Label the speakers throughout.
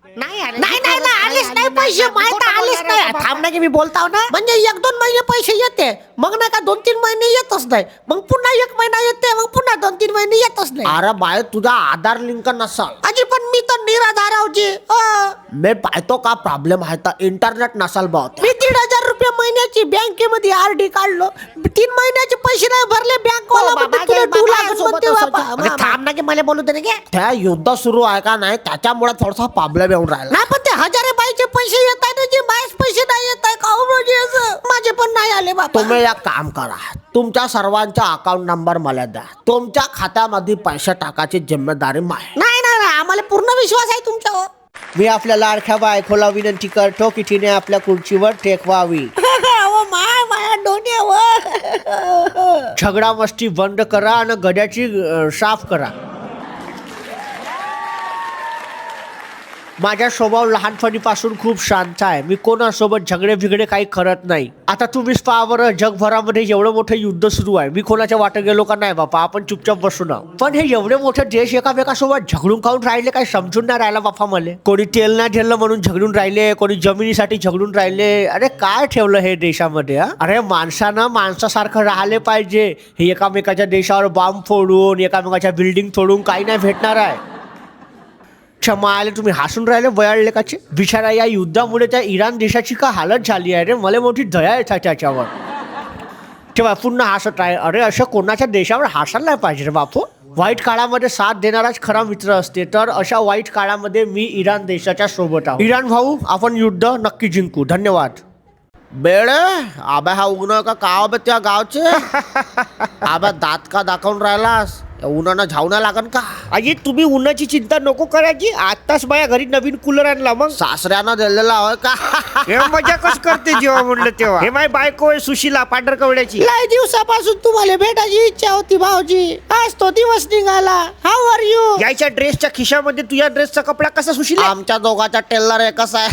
Speaker 1: नाही आलेच नाही पैसे, माहित आलेच नाही. थांब ना की मी बोलताव ना. म्हणजे 1-2 महिने पैसे येते, मग नाही का 2-3 महिने येतच नाही, मग पुन्हा 1 महिना येते, मग पुन्हा 2-3 महिने येतच नाही. अरे बाय, तुझा आधार लिंक नसल अजी, पण मी तर निराधार आहोजी. मी पाहतो का प्रॉब्लेम आहे तर इंटरनेट नसल बहुत. मी 1,500 रुपये महिन्याची बँकेमध्ये RD काढलो, 3 महिन्याचे पैसे नाही भरले बँक वाला. थांब ना की मला बोलू दे ना. त्या युद्ध सुरू आहे का नाही, त्याच्यामुळे थोडासा प्रॉब्लेम येऊन राहिला. नाही पण ते हजारे बाईचे पैसे येत आहे ना, जे माझे पैसे नाही येत आहे का माझे पण नाही आले बाबा. तुम्ही एक काम करा, तुमच्या सर्वांचा अकाउंट नंबर मला द्या, तुमच्या खात्यामध्ये पैसे टाकायची जिम्मेदारी माझी. नाही आम्हाला पूर्ण विश्वास आहे तुमच्यावर.
Speaker 2: मी आपल्या लाडक्या बायकोला विनंती करतो की तिने आपल्या खुर्चीवर टेकवावी.
Speaker 1: माया डोन्यावर.
Speaker 2: झगडा मस्ती बंद करा आणि गड्याची साफ करा. माझा स्वभाव लहानपणीपासून खूप शांत आहे. मी कोणासोबत झगडे बिगडे काही करत नाही. आता तुम्हीच पहा बरं, जगभरामध्ये एवढं मोठं युद्ध सुरू आहे, मी कोणाच्या वाटत गेलो का नाही बापा, आपण चुपचाप बसू ना. पण हे एवढे मोठे देश एकामेकासोबत झगडून खाऊन राहिले, काही समजून नाही राहिला बापा मला. कोणी तेल नाही ठेवलं म्हणून झगडून राहिले, कोणी जमिनीसाठी झगडून राहिले. अरे काय ठेवलं हे देशामध्ये? अरे माणसानं माणसासारखं राहिले पाहिजे. हे एकामेकाच्या देशावर बॉम्ब फोडून, एकामेकाच्या बिल्डिंग तोडून काही नाही भेटणार आहे. क्षमा आले, तुम्ही हसून राहिले बयाळले काचे. बिचारा या युद्धामुळे त्या इराण देशाची का हालत झाली आहे रे, मला मोठी दया येते त्याच्यावर. तेव्हा पुन्हा हसत आहे. अरे असं कोणाच्या देशावर हसायला नाही पाहिजे रे बापू. वाईट काळामध्ये साथ देणाराच खरा मित्र असते. तर अशा वाईट काळामध्ये मी इराण देशाच्या सोबत आहोत. इराण भाऊ, आपण युद्ध नक्की जिंकू. धन्यवाद.
Speaker 1: बेड आबा, हा उन्हा का काव त्या गावचे आबा, दात का दाखवून राहिलास? उन्हानं झावणं लागन का?
Speaker 2: अजी तुम्ही उन्हाची चिंता नको करायची. आताच माझ्या घरी नवीन कूलर आणला. मग
Speaker 1: सासऱ्यानं दिलेला होय का?
Speaker 2: हे मजा कस करते जेव्हा म्हणलं तेव्हा. हे माझी बायको आहे सुशीला पांढर कवड्याची.
Speaker 1: लय दिवसापासून तुम्हाला भेटायची इच्छा होती भाऊजी, आज तो दिवस निघाला. How are you?
Speaker 2: याच्या ड्रेसच्या खिशामध्ये तुझ्या ड्रेसचा कपडा कसा सुशीला?
Speaker 1: आमच्या दोघाचा टेलर एकच आहे.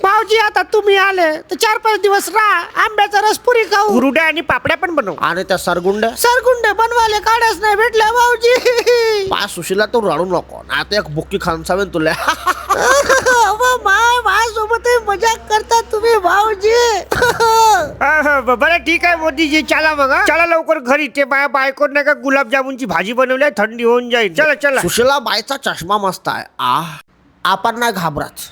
Speaker 2: भाऊजी आता तुम्ही आले तर 4-5 दिवस राहा. आंब्याचा रस पुरी खाऊ, हुरड्या आणि पापड्या पण बनवू.
Speaker 1: आणि त्या सरगुंड
Speaker 2: बनवाले काढच नाही भेटल्या भाऊजी.
Speaker 1: पा सुशीला, तू रडू नको, आता एक बुक्की खानसावेन तुला.
Speaker 2: माझ्यासोबत मजाक करता तुम्ही भाऊजी. बरं ठीक आहे मोदीजी, चला मग. चला लवकर घरी. ते माझ्या बायको नाही का गुलाबजामुनची भाजी बनवली, थंडी होऊन जाईल. चला.
Speaker 1: सुशीला बाईचा चष्मा मस्त आहे. आपण नाही घाबरत,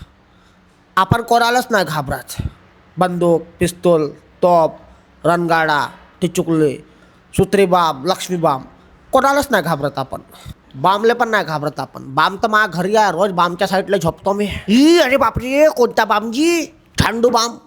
Speaker 1: आपण कोणालाच नाही घाबरत. बंदूक, पिस्तूल, तोप, रणगाडा, टिचुकले, सुत्री बाम, लक्ष्मी बाम, कोणालाच नाही घाबरत आपण. बामले पण नाही घाबरत आपण. बाम तर माझ्या घरी आहे, रोज बामच्या साईडला झोपतो मी.
Speaker 2: अरे बापरे, कोणता बामजी?
Speaker 1: थंडू बाम.